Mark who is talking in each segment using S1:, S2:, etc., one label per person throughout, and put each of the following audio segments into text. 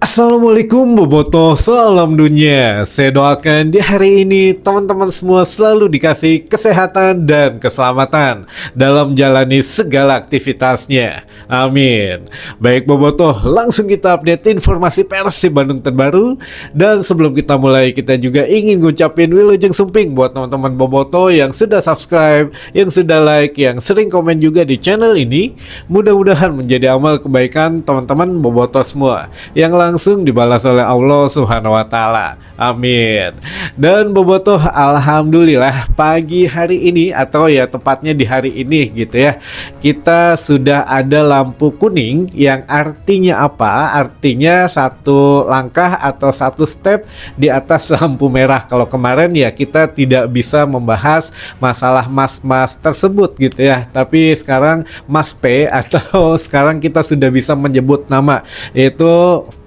S1: Assalamualaikum Bobotoh, salam dunia. Saya doakan di hari ini teman-teman semua selalu dikasih kesehatan dan keselamatan dalam jalani segala aktivitasnya. Amin. Baik Bobotoh, langsung kita update informasi Persib Bandung terbaru. Dan sebelum kita mulai, kita juga ingin ngucapin wilujeng sumping buat teman-teman Bobotoh yang sudah subscribe, yang sudah like, yang sering komen juga di channel ini. Mudah-mudahan menjadi amal kebaikan teman-teman Bobotoh semua yang langsung dibalas oleh Allah Subhanahu wa taala. Amin. Dan Bobotoh, alhamdulillah pagi hari ini atau ya tepatnya di hari ini gitu ya, kita sudah ada lampu kuning yang artinya apa? Artinya satu langkah atau satu step di atas lampu merah. Kalau kemarin ya kita tidak bisa membahas masalah mas-mas tersebut gitu ya. Tapi sekarang Mas P atau sekarang kita sudah bisa menyebut nama, yaitu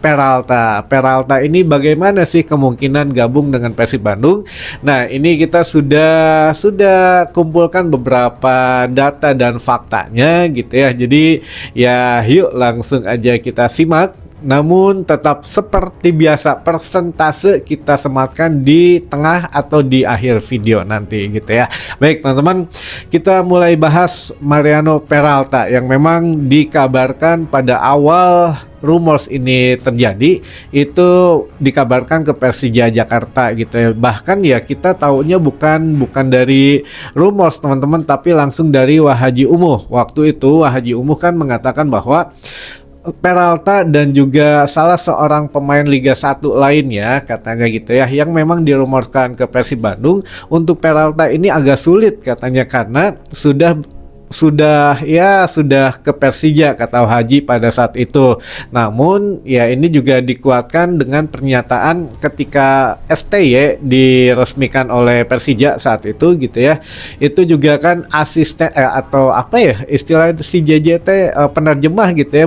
S1: Peralta ini bagaimana sih kemungkinan gabung dengan Persib Bandung? Nah, ini kita sudah kumpulkan beberapa data dan faktanya gitu ya. Jadi ya yuk langsung aja kita simak. Namun tetap seperti biasa persentase kita sematkan di tengah atau di akhir video nanti gitu ya. Baik teman-teman, kita mulai bahas Mariano Peralta yang memang dikabarkan pada awal rumors ini terjadi itu dikabarkan ke Persija Jakarta gitu ya. Bahkan ya kita taunya bukan dari rumors teman-teman, tapi langsung dari Wahaji Umuh. Waktu itu Wahaji Umuh kan mengatakan bahwa Peralta dan juga salah seorang pemain Liga 1 lainnya katanya gitu ya, yang memang dirumorkan ke Persib Bandung. Untuk Peralta ini agak sulit katanya karena sudah ke Persija kata Haji pada saat itu. Namun ya ini juga dikuatkan dengan pernyataan ketika STY diresmikan oleh Persija saat itu gitu ya. Itu juga kan asisten atau apa ya istilah si JJT penerjemah gitu ya,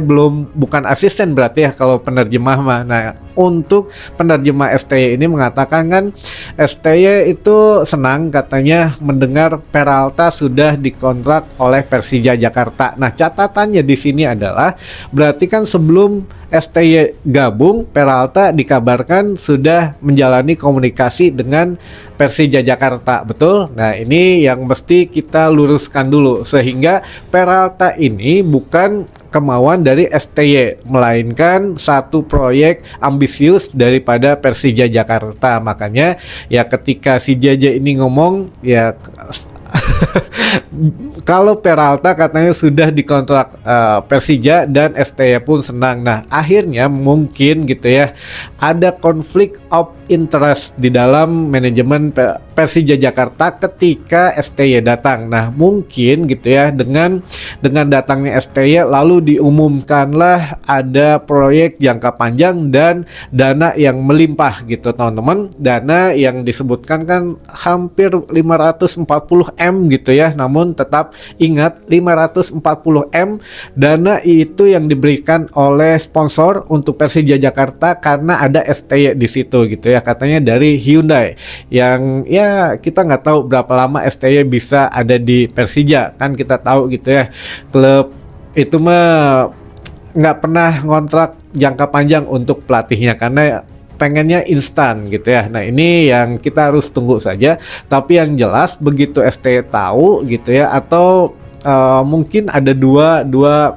S1: bukan asisten berarti ya kalau penerjemah mah. Nah, untuk penerjemah STY ini mengatakan kan STY itu senang katanya mendengar Peralta sudah dikontrak oleh Persija Jakarta. Nah, catatannya di sini adalah berarti kan sebelum STY gabung, Peralta dikabarkan sudah menjalani komunikasi dengan Persija Jakarta, betul? Nah, ini yang mesti kita luruskan dulu sehingga Peralta ini bukan kemauan dari STY, melainkan satu proyek ambisius daripada Persija Jakarta. Makanya ya ketika si JJ ini ngomong ya kalau Peralta katanya sudah dikontrak Persija dan STY pun senang. Nah, akhirnya mungkin gitu ya ada konflik of interest di dalam manajemen Persija Jakarta ketika STY datang. Nah, mungkin gitu ya dengan datangnya STY lalu diumumkanlah ada proyek jangka panjang dan dana yang melimpah gitu teman-teman. Dana yang disebutkan kan hampir 540M gitu ya. Namun tetap ingat 540M dana itu yang diberikan oleh sponsor untuk Persija Jakarta karena ada STY di situ gitu ya. Katanya dari Hyundai yang ya kita nggak tahu berapa lama STY bisa ada di Persija. Kan kita tahu gitu ya klub itu mah nggak pernah ngontrak jangka panjang untuk pelatihnya karena pengennya instan gitu ya. Nah, ini yang kita harus tunggu saja. Tapi yang jelas begitu STY tahu gitu ya, atau mungkin ada dua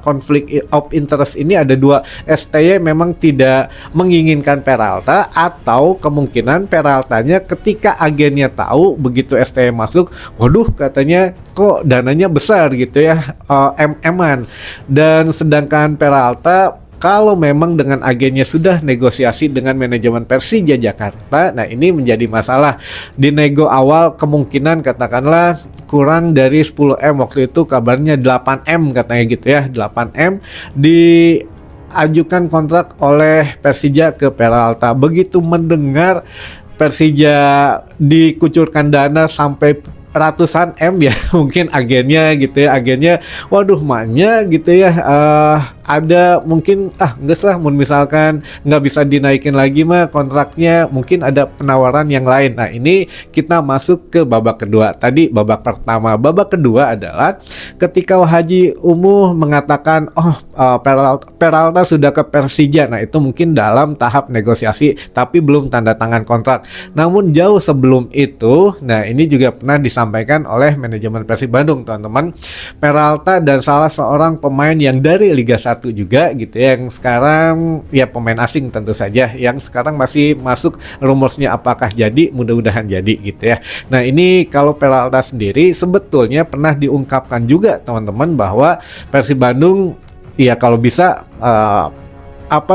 S1: konflik of interest ini, ada dua. STY memang tidak menginginkan Peralta, atau kemungkinan Peraltanya ketika agennya tahu begitu STY masuk, waduh katanya kok dananya besar gitu ya, MM-an. Dan sedangkan Peralta kalau memang dengan agennya sudah negosiasi dengan manajemen Persija Jakarta, nah ini menjadi masalah. Di nego awal kemungkinan katakanlah kurang dari 10M, waktu itu kabarnya 8M katanya gitu ya, 8M diajukan kontrak oleh Persija ke Peralta. Begitu mendengar Persija dikucurkan dana sampai ratusan M ya, mungkin agennya gitu ya, waduh maknya gitu ya, ada mungkin enggak lah, misalkan nggak bisa dinaikin lagi mah kontraknya, mungkin ada penawaran yang lain. Nah, ini kita masuk ke babak kedua. Tadi babak pertama, babak kedua adalah ketika Haji Umuh mengatakan Peralta sudah ke Persija, nah itu mungkin dalam tahap negosiasi tapi belum tanda tangan kontrak. Namun jauh sebelum itu, nah ini juga pernah disampaikan oleh manajemen Persib Bandung, teman-teman. Peralta dan salah seorang pemain yang dari Liga 1 juga gitu ya, yang sekarang ya pemain asing tentu saja, yang sekarang masih masuk rumorsnya apakah jadi, mudah-mudahan jadi gitu ya. Nah ini kalau Peralta sendiri sebetulnya pernah diungkapkan juga teman-teman bahwa Persib Bandung ya kalau bisa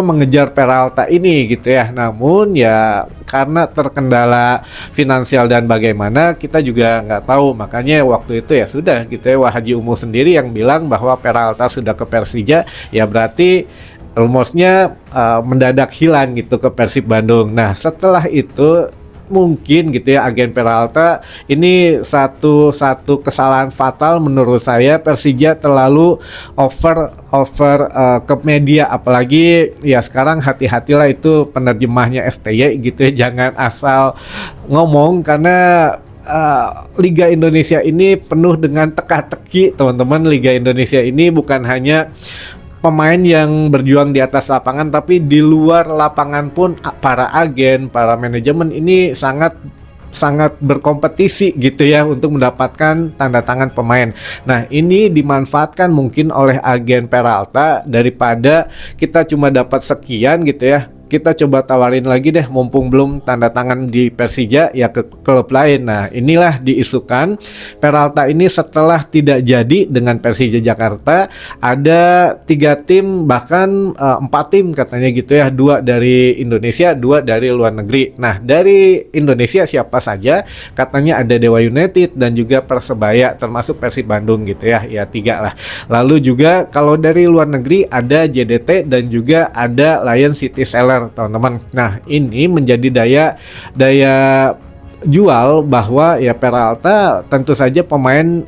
S1: mengejar Peralta ini gitu ya. Namun ya karena terkendala finansial dan bagaimana kita juga nggak tahu, makanya waktu itu ya sudah gitu ya, Haji Umuh sendiri yang bilang bahwa Peralta sudah ke Persija, ya berarti rumorsnya mendadak hilang gitu ke Persib Bandung. Nah setelah itu mungkin gitu ya, agen Peralta ini satu kesalahan fatal menurut saya. Persija terlalu over ke media, apalagi ya sekarang hati-hatilah itu penerjemahnya STY gitu ya, jangan asal ngomong karena Liga Indonesia ini penuh dengan teka-teki teman-teman. Liga Indonesia ini bukan hanya pemain yang berjuang di atas lapangan, tapi di luar lapangan pun para agen, para manajemen ini sangat berkompetisi gitu ya untuk mendapatkan tanda tangan pemain. Nah ini dimanfaatkan mungkin oleh agen Peralta, daripada kita cuma dapat sekian gitu ya, kita coba tawarin lagi deh, mumpung belum tanda tangan di Persija ya ke klub lain. Nah inilah diisukan Peralta ini setelah tidak jadi dengan Persija Jakarta, ada 3 tim bahkan 4 tim katanya gitu ya, 2 dari Indonesia, 2 dari luar negeri. Nah dari Indonesia siapa saja, katanya ada Dewa United dan juga Persebaya, termasuk Persib Bandung gitu ya, ya 3 lah. Lalu juga kalau dari luar negeri ada JDT dan juga ada Lion City Seller teman-teman. Nah ini menjadi daya jual bahwa ya Peralta tentu saja pemain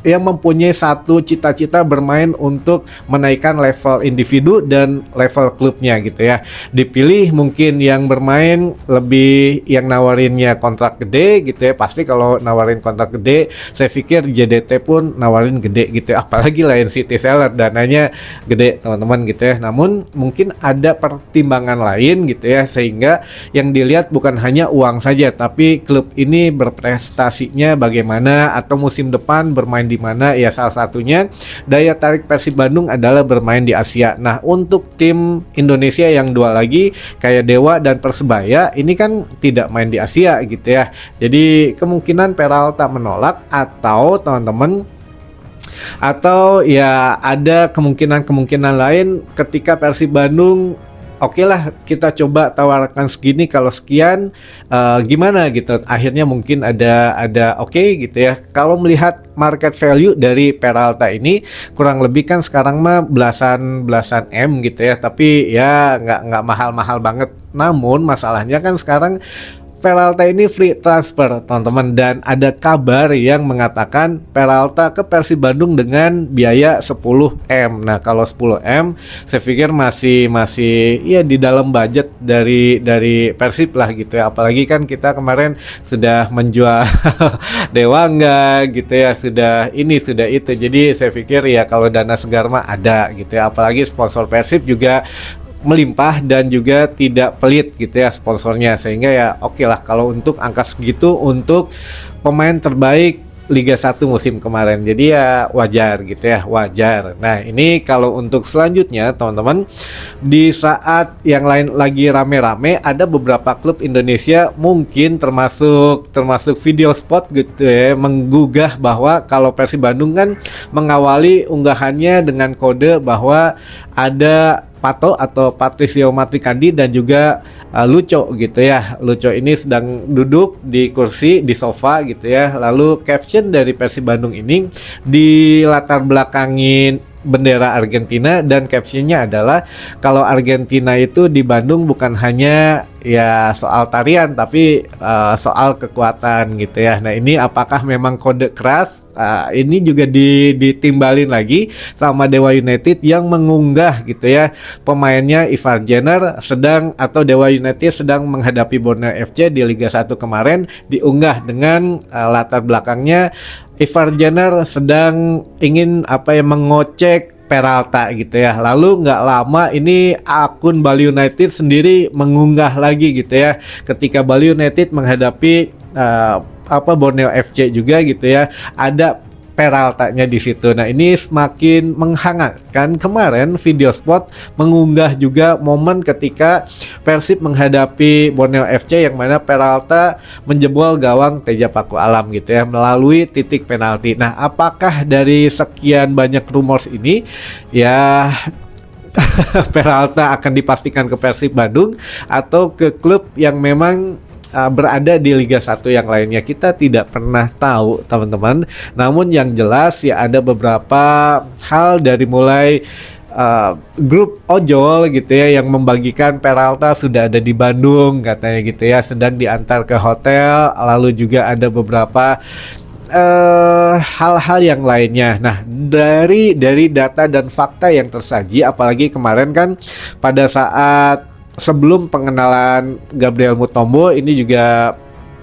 S1: yang mempunyai satu cita-cita bermain untuk menaikkan level individu dan level klubnya gitu ya. Dipilih mungkin yang bermain lebih, yang nawarinnya kontrak gede gitu ya. Pasti kalau nawarin kontrak gede, saya pikir JDT pun nawarin gede gitu ya. Apalagi Lion City Seller, dananya gede teman-teman gitu ya. Namun mungkin ada pertimbangan lain gitu ya, sehingga yang dilihat bukan hanya uang saja, tapi klub ini berprestasinya bagaimana, atau musim depan bermain di mana ya. Salah satunya daya tarik Persib Bandung adalah bermain di Asia. Nah untuk tim Indonesia yang 2 lagi kayak Dewa dan Persebaya ini kan tidak main di Asia gitu ya. Jadi kemungkinan Peralta menolak, atau teman-teman, atau ya ada kemungkinan lain ketika Persib Bandung oke lah kita coba tawarkan segini, kalau sekian gimana gitu. Akhirnya mungkin ada oke gitu ya. Kalau melihat market value dari Peralta ini kurang lebih kan sekarang mah belasan M gitu ya, tapi ya nggak mahal-mahal banget. Namun masalahnya kan sekarang Peralta ini free transfer teman-teman, dan ada kabar yang mengatakan Peralta ke Persib Bandung dengan biaya 10M. Nah kalau 10M saya pikir masih ya di dalam budget dari Persib lah gitu ya. Apalagi kan kita kemarin sudah menjual Dewangga gitu ya, sudah itu. Jadi saya pikir ya kalau dana segar mah ada gitu ya. Apalagi sponsor Persib juga melimpah dan juga tidak pelit gitu ya sponsornya, sehingga ya oke lah kalau untuk angka segitu untuk pemain terbaik Liga 1 musim kemarin. Jadi ya wajar gitu ya, wajar. Nah ini kalau untuk selanjutnya teman-teman, di saat yang lain lagi rame-rame, ada beberapa klub Indonesia mungkin termasuk video spot gitu ya, menggugah bahwa kalau Persib Bandung kan mengawali unggahannya dengan kode bahwa ada Pato atau Patricio Matrikandi dan juga Luco gitu ya. Luco ini sedang duduk di kursi di sofa gitu ya. Lalu caption dari Persib Bandung ini di latar belakangin bendera Argentina, dan captionnya adalah kalau Argentina itu di Bandung bukan hanya ya soal tarian, tapi soal kekuatan gitu ya. Nah ini apakah memang kode keras? Ini juga ditimbalin lagi sama Dewa United yang mengunggah gitu ya, pemainnya Ivar Jenner atau Dewa United sedang menghadapi Borneo FC di Liga 1 kemarin, diunggah dengan latar belakangnya Ivar Jenner sedang ingin mengocek Peralta gitu ya. Lalu nggak lama ini akun Bali United sendiri mengunggah lagi gitu ya, ketika Bali United menghadapi Borneo FC juga gitu ya, ada Peraltanya di situ. Nah ini semakin menghangatkan. Kemarin Video Sport mengunggah juga momen ketika Persib menghadapi Borneo FC yang mana Peralta menjebol gawang Teja Paku Alam gitu ya, melalui titik penalti. Nah apakah dari sekian banyak rumors ini ya Peralta akan dipastikan ke Persib Bandung atau ke klub yang memang berada di Liga 1 yang lainnya? Kita tidak pernah tahu teman-teman. Namun yang jelas ya ada beberapa hal dari mulai grup ojol gitu ya yang membagikan Peralta sudah ada di Bandung katanya gitu ya, sedang diantar ke hotel. Lalu juga ada beberapa hal-hal yang lainnya. Nah dari data dan fakta yang tersaji, apalagi kemarin kan pada saat sebelum pengenalan Gabriel Mutombo ini juga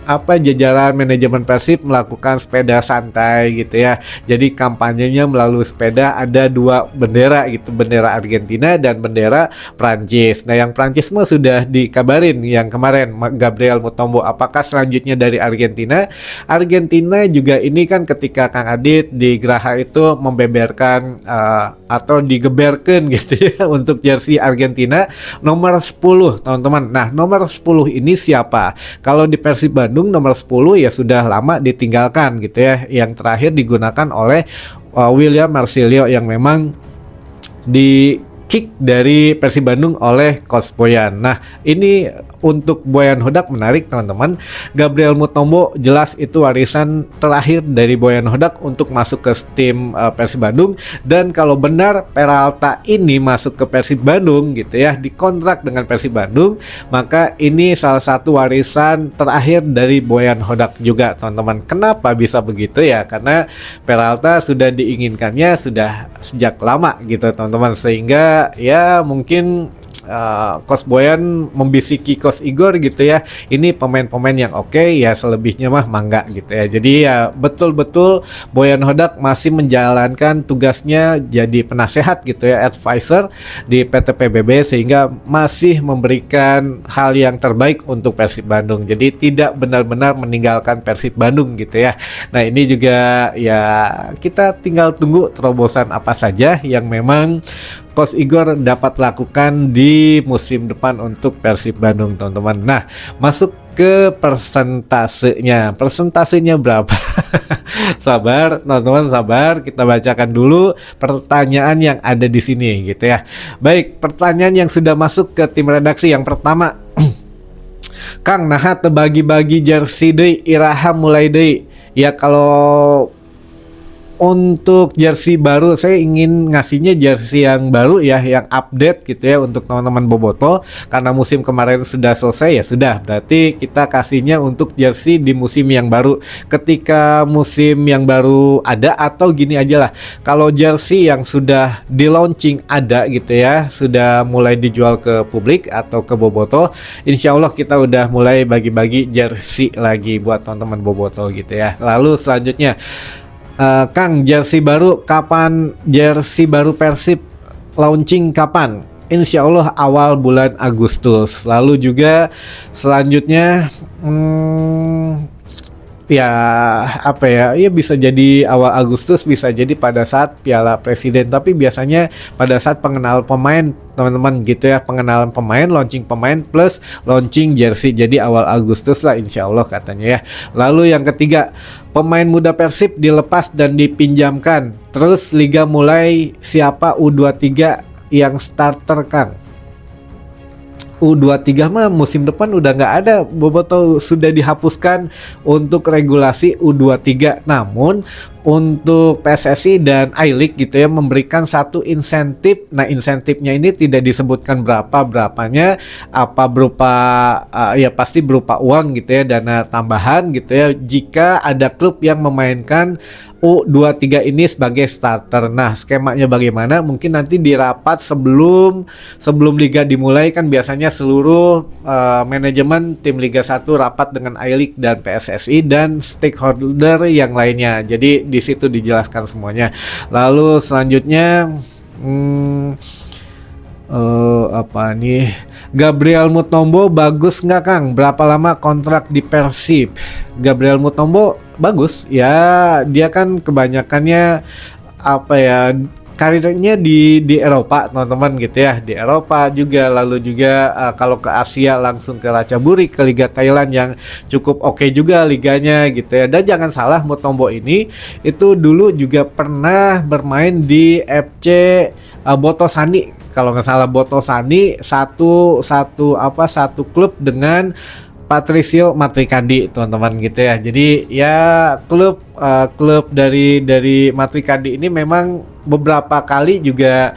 S1: jajaran manajemen Persib melakukan sepeda santai gitu ya. Jadi kampanyenya melalui sepeda, ada dua bendera gitu, bendera Argentina dan bendera Prancis. Nah yang Prancis mah sudah dikabarin yang kemarin Gabriel Mutombo. Apakah selanjutnya dari Argentina? Argentina juga ini kan ketika Kang Adit di Graha itu membeberkan atau digeberkan gitu ya untuk jersey Argentina nomor 10 teman-teman. Nah nomor 10 ini siapa? Kalau di Persib Bandung nomor 10 ya sudah lama ditinggalkan gitu ya. Yang terakhir digunakan oleh William Marsilio yang memang di kick dari Persib Bandung oleh Coach Boyan. Nah ini untuk Boyan Hodak menarik teman-teman. Gabriel Mutombo jelas itu warisan terakhir dari Boyan Hodak untuk masuk ke tim Persib Bandung. Dan kalau benar Peralta ini masuk ke Persib Bandung gitu ya, dikontrak dengan Persib Bandung, maka ini salah satu warisan terakhir dari Boyan Hodak juga teman-teman. Kenapa bisa begitu ya? Karena Peralta sudah diinginkannya sudah sejak lama gitu teman-teman, sehingga ya mungkin Coach Boyan membisiki Coach Igor gitu ya, ini pemain-pemain yang oke ya, selebihnya mah mangga gitu ya. Jadi ya betul-betul Boyan Hodak masih menjalankan tugasnya jadi penasehat gitu ya, advisor di PT PBB, sehingga masih memberikan hal yang terbaik untuk Persib Bandung. Jadi tidak benar-benar meninggalkan Persib Bandung gitu ya. Nah ini juga ya kita tinggal tunggu terobosan apa saja yang memang Coach Igor dapat lakukan di musim depan untuk Persib Bandung teman-teman. Nah masuk ke persentasenya. Persentasenya berapa? Sabar teman-teman, sabar. Kita bacakan dulu pertanyaan yang ada di sini gitu ya. Baik, pertanyaan yang sudah masuk ke tim redaksi yang pertama. Kang, nah tebagi-bagi jersey deui iraha mulai deui. Ya kalau untuk jersey baru saya ingin ngasihnya jersey yang baru ya, yang update gitu ya untuk teman-teman Boboto. Karena musim kemarin sudah selesai ya sudah, berarti kita kasihnya untuk jersey di musim yang baru. Ketika musim yang baru ada, atau gini aja lah, kalau jersey yang sudah di launching ada gitu ya, sudah mulai dijual ke publik atau ke Boboto, insya Allah kita udah mulai bagi-bagi jersey lagi buat teman-teman Boboto gitu ya. Lalu selanjutnya, Kang, jersey baru kapan? Jersey baru Persib launching kapan? Insya Allah awal bulan Agustus. Lalu juga selanjutnya ya bisa jadi awal Agustus, bisa jadi pada saat Piala Presiden, tapi biasanya pada saat pengenalan pemain teman-teman gitu ya, pengenalan pemain, launching pemain plus launching jersey, jadi awal Agustus lah insya Allah katanya ya. Lalu yang ketiga, pemain muda Persib dilepas dan dipinjamkan, terus liga mulai, siapa U23 yang starter Kang? U23 mah musim depan udah nggak ada, Boboto sudah dihapuskan untuk regulasi U23. Namun untuk PSSI dan I-League gitu ya memberikan satu insentif. Nah, insentifnya ini tidak disebutkan berapanya, apa berupa ya pasti berupa uang gitu ya, dana tambahan gitu ya jika ada klub yang memainkan U23 ini sebagai starter. Nah, skemanya bagaimana? Mungkin nanti di rapat sebelum liga dimulai kan biasanya seluruh manajemen tim Liga 1 rapat dengan I-League dan PSSI dan stakeholder yang lainnya. Jadi di situ dijelaskan semuanya. Lalu selanjutnya apa nih? Gabriel Mutombo bagus nggak Kang? Berapa lama kontrak di Persib? Gabriel Mutombo bagus ya, dia kan kebanyakannya apa ya, karirnya di Eropa teman-teman gitu ya, di Eropa juga, lalu juga kalau ke Asia langsung ke Ratchaburi, ke Liga Thailand yang cukup oke juga liganya gitu ya. Dan jangan salah, Mutombo ini itu dulu juga pernah bermain di FC Botossani kalau nggak salah, Botossani, satu klub dengan Patricio Matricadi teman-teman gitu ya. Jadi ya klub dari Matricadi ini memang beberapa kali juga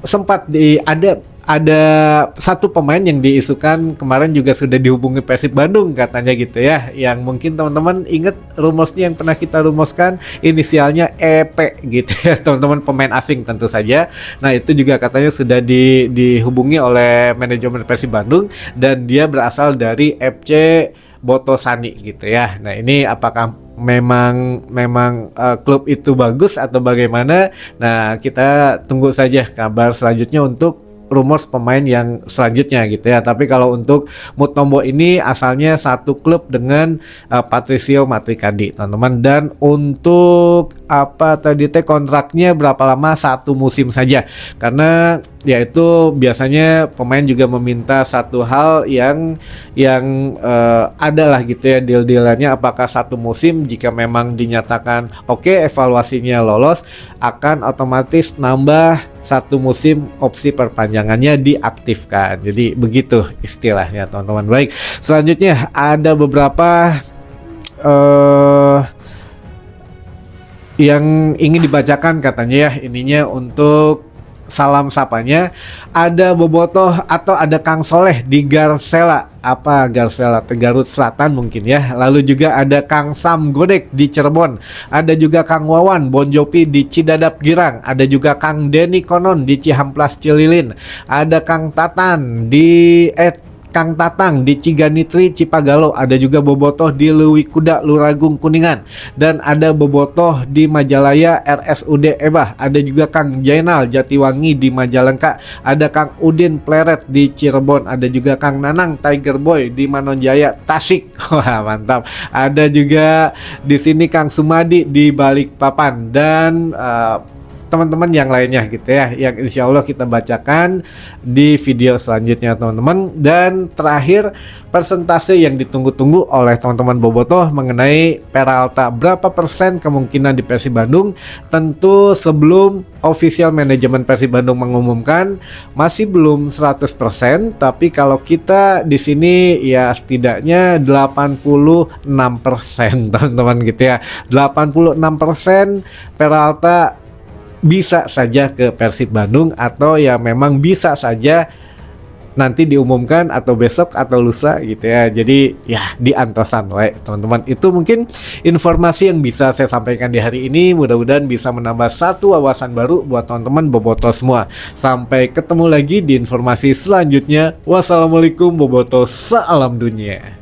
S1: sempat ada satu pemain yang diisukan kemarin juga sudah dihubungi Persib Bandung katanya gitu ya, yang mungkin teman-teman ingat rumusnya yang pernah kita rumuskan, inisialnya EP gitu ya teman-teman, pemain asing tentu saja. Nah, itu juga katanya sudah dihubungi oleh manajemen Persib Bandung dan dia berasal dari FC Botossani gitu ya. Nah, ini apakah memang klub itu bagus atau bagaimana? Nah, kita tunggu saja kabar selanjutnya untuk rumors pemain yang selanjutnya gitu ya. Tapi kalau untuk Mutombo ini asalnya satu klub dengan Patricio Matricadi teman-teman. Dan untuk kontraknya berapa lama? 1 musim saja, karena yaitu biasanya pemain juga meminta satu hal yang adalah gitu ya deal-dealannya, apakah 1 musim, jika memang dinyatakan oke, evaluasinya lolos, akan otomatis nambah 1 musim, opsi perpanjangannya diaktifkan. Jadi begitu istilahnya teman-teman. Baik, selanjutnya ada beberapa yang ingin dibacakan katanya ya, ininya untuk salam sapanya. Ada Bobotoh atau ada Kang Soleh di Garsela, Garut Selatan mungkin ya. Lalu juga ada Kang Sam Godek di Cirebon, ada juga Kang Wawan Bonjopi di Cidadap Girang, ada juga Kang Denny Konon di Cihamplas Cililin, ada Kang Tatang di Ciganitri Cipagalo, ada juga Bobotoh di Leuwi Kuda Luragung Kuningan, dan ada Bobotoh di Majalaya RSUD Ebah, ada juga Kang Jainal Jatiwangi di Majalengka, ada Kang Udin Pleret di Cirebon, ada juga Kang Nanang Tiger Boy di Manonjaya Tasik. Wah, mantap. Ada juga di sini Kang Sumadi di Balikpapan, dan teman-teman yang lainnya gitu ya, yang insya Allah kita bacakan di video selanjutnya teman-teman. Dan terakhir, persentase yang ditunggu-tunggu oleh teman-teman Bobotoh mengenai Peralta, berapa persen kemungkinan di Persib Bandung. Tentu sebelum official manajemen Persib Bandung mengumumkan masih belum 100%, tapi kalau kita di sini ya setidaknya 86% teman-teman gitu ya. 86% Peralta bisa saja ke Persib Bandung, atau ya memang bisa saja nanti diumumkan atau besok atau lusa gitu ya. Jadi ya diantosan we teman-teman. Itu mungkin informasi yang bisa saya sampaikan di hari ini, mudah-mudahan bisa menambah satu wawasan baru buat teman-teman Bobotoh semua. Sampai ketemu lagi di informasi selanjutnya. Wassalamualaikum Bobotoh, salam dunia.